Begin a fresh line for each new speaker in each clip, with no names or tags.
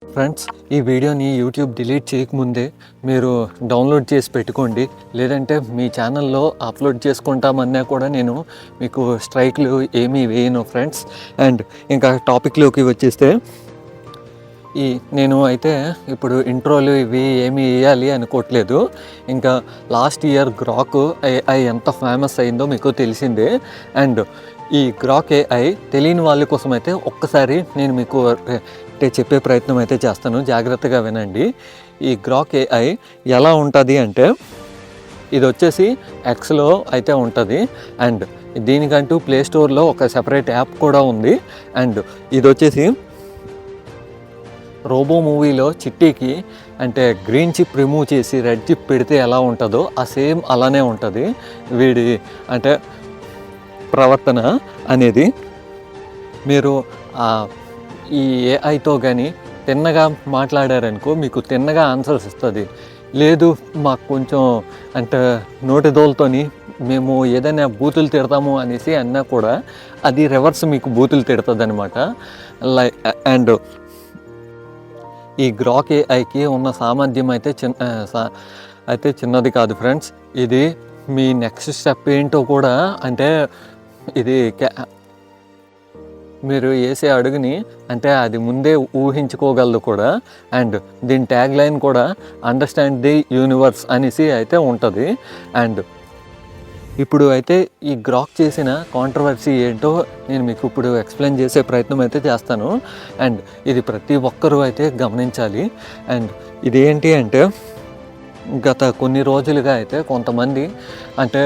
Friends, ఈ వీడియోని YouTube delete చేయకముందే మీరు డౌన్లోడ్ చేసి పెట్టుకోండి. లేదంటే మీ ఛానల్లో అప్లోడ్ చేసుకుంటామన్నా కూడా నేను మీకు స్ట్రైక్లు ఏమీ వేయను ఫ్రెండ్స్. అండ్ ఇంకా టాపిక్లోకి వచ్చేస్తే నేను అయితే ఇప్పుడు ఇంట్రోలు ఇవి ఏమి వేయాలి అనుకోవట్లేదు. ఇంకా లాస్ట్ ఇయర్ గ్రాక్ AI ఎంత ఫేమస్ అయిందో మీకు తెలిసిందే. అండ్ ఈ గ్రాక్ AI తెలియని వాళ్ళ కోసం అయితే ఒక్కసారి నేను మీకు చెప్పే ప్రయత్నం అయితే చేస్తాను, జాగ్రత్తగా వినండి. ఈ గ్రాక్ AI ఎలా ఉంటుంది అంటే, ఇది వచ్చేసి ఎక్స్లో అయితే ఉంటుంది. అండ్ దీనికంటూ ప్లేస్టోర్లో ఒక సెపరేట్ యాప్ కూడా ఉంది. అండ్ ఇది వచ్చేసి రోబో మూవీలో చిట్టీకి అంటే గ్రీన్ చిప్ రిమూవ్ చేసి రెడ్ చిప్ పెడితే ఎలా ఉంటుందో ఆ సేమ్ అలానే ఉంటుంది వీడి అంటే ప్రవర్తన అనేది. మీరు ఈ ఏఐతో కానీ తిన్నగా మాట్లాడారనుకో మీకు తిన్నగా ఆన్సర్స్ ఇస్తుంది. లేదు మాకు కొంచెం అంటే నోటిదోలతోని మేము ఏదైనా బూతులు తిడతాము అనేసి అన్నా కూడా అది రివర్స్ మీకు బూతులు తిడుతుంది అనమాట. అండ్ ఈ గ్రాక్ AIకి ఉన్న సామర్థ్యం అయితే చిన్నది కాదు ఫ్రెండ్స్. ఇది మీ నెక్స్ట్ స్టెప్ ఏంటో కూడా అంటే ఇది మీరు వేసే అడుగుని అంటే అది ముందే ఊహించుకోగలదు కూడా. అండ్ దీని ట్యాగ్ లైన్ కూడా అండర్స్టాండ్ ది యూనివర్స్ అనేసి అయితే ఉంటుంది. అండ్ ఇప్పుడు అయితే ఈ గ్రాక్ చేసిన కాంట్రవర్సీ ఏంటో నేను మీకు ఇప్పుడు ఎక్స్ప్లెయిన్ చేసే ప్రయత్నం అయితే చేస్తాను. అండ్ ఇది ప్రతి ఒక్కరూ అయితే గమనించాలి. అండ్ ఇదేంటి అంటే గత కొన్ని రోజులుగా అయితే కొంతమంది అంటే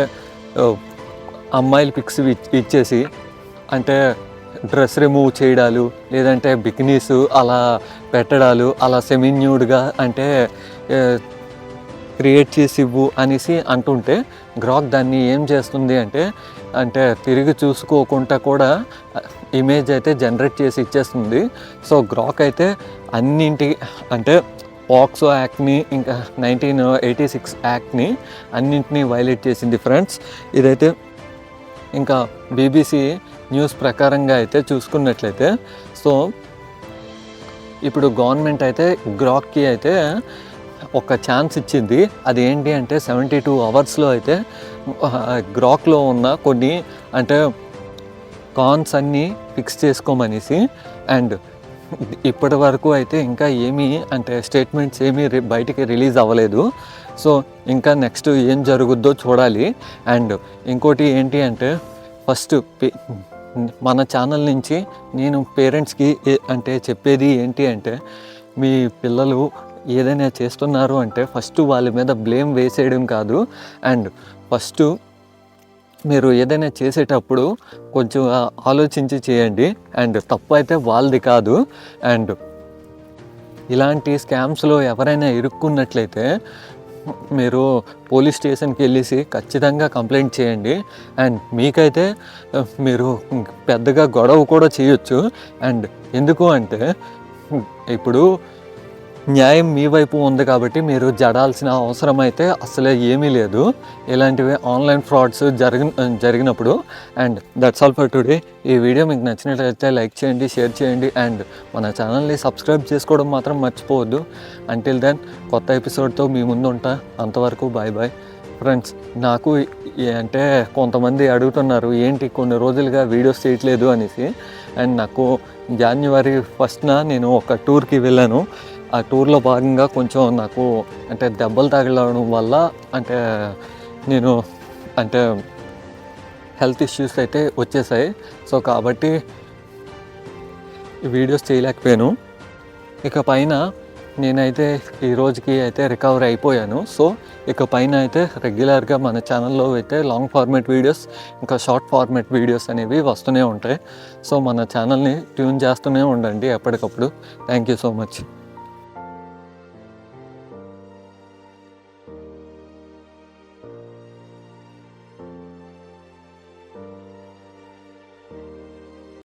అమ్మాయిల పిక్స్ ఇచ్చేసి అంటే డ్రెస్ రిమూవ్ చేయడాలు, లేదంటే బికినీస్ అలా పెట్టడాలు, అలా సెమిన్యూడ్గా అంటే క్రియేట్ చేసి ఇవ్వు అనేసి అంటుంటే గ్రాక్ దాన్ని ఏం చేస్తుంది అంటే తిరిగి చూసుకోకుండా కూడా ఇమేజ్ అయితే జనరేట్ చేసి ఇచ్చేస్తుంది. సో గ్రాక్ అయితే అన్నింటి అంటే పాక్సో యాక్ట్ని ఇంకా 1986 యాక్ట్ని అన్నింటినీ వైలేట్ చేసింది ఫ్రెండ్స్. ఇదైతే ఇంకా BBC న్యూస్ ప్రకారంగా అయితే చూసుకున్నట్లయితే సో ఇప్పుడు గవర్నమెంట్ అయితే గ్రాక్కి అయితే ఒక ఛాన్స్ ఇచ్చింది. అది ఏంటి అంటే 72 అవర్స్లో అయితే గ్రాక్లో ఉన్న కొన్ని అంటే కాన్స్ అన్నీ ఫిక్స్ చేసుకోమనేసి. అండ్ ఇప్పటి వరకు అయితే ఇంకా ఏమీ అంటే స్టేట్మెంట్స్ ఏమీ బయటికి రిలీజ్ అవ్వలేదు. సో ఇంకా నెక్స్ట్ ఏం జరుగుద్దో చూడాలి. అండ్ ఇంకోటి ఏంటి అంటే ఫస్ట్ మన ఛానల్ నుంచి నేను పేరెంట్స్కి అంటే చెప్పేది ఏంటి అంటే, మీ పిల్లలు ఏదైనా చేస్తున్నారు అంటే ఫస్ట్ వాళ్ళ మీద బ్లేమ్ వేసేయడం కాదు. అండ్ ఫస్ట్ మీరు ఏదైనా చేసేటప్పుడు కొంచెం ఆలోచించి చేయండి. అండ్ తప్పు అయితే వాళ్ళది కాదు. అండ్ ఇలాంటి స్కామ్స్లో ఎవరైనా ఇరుక్కున్నట్లయితే మీరు పోలీస్ స్టేషన్కి వెళ్ళేసి ఖచ్చితంగా కంప్లైంట్ చేయండి. అండ్ మీకైతే మీరు పెద్దగా గొడవ కూడా చేయొచ్చు. అండ్ ఎందుకు అంటే ఇప్పుడు న్యాయం మీ వైపు ఉంది కాబట్టి మీరు జడాల్సిన అవసరం అయితే అసలే ఏమీ లేదు ఇలాంటివి ఆన్లైన్ ఫ్రాడ్స్ జరిగినప్పుడు. And that's all for today. ఈ వీడియో మీకు నచ్చినట్లయితే లైక్ చేయండి, షేర్ చేయండి. అండ్ మన ఛానల్ని సబ్స్క్రైబ్ చేసుకోవడం మాత్రం మర్చిపోవద్దు. అంటిల్ దెన్ కొత్త ఎపిసోడ్తో మీ ముందు ఉంటా. అంతవరకు బాయ్ బాయ్ ఫ్రెండ్స్. నాకు అంటే కొంతమంది అడుగుతున్నారు ఏంటి కొన్ని రోజులుగా వీడియోస్ చేయట్లేదు అనేసి. అండ్ నాకు January 1st నేను ఒక టూర్కి వెళ్ళాను. ఆ టూర్లో భాగంగా కొంచెం నాకు అంటే దెబ్బలు తగలడం వల్ల అంటే నేను అంటే హెల్త్ ఇష్యూస్ అయితే వచ్చేసాయి. సో కాబట్టి వీడియోస్ చేయలేకపోయాను. ఇక పైన నేనైతే ఈ రోజుకి అయితే రికవర్ అయిపోయాను. సో ఇక పైన అయితే రెగ్యులర్గా మన ఛానల్లో అయితే లాంగ్ ఫార్మేట్ వీడియోస్ ఇంకా షార్ట్ ఫార్మేట్ వీడియోస్ అనేవి వస్తూనే ఉంటాయి. సో మన ఛానల్ని ట్యూన్ చేస్తూనే ఉండండి ఎప్పటికప్పుడు. Thank you so much.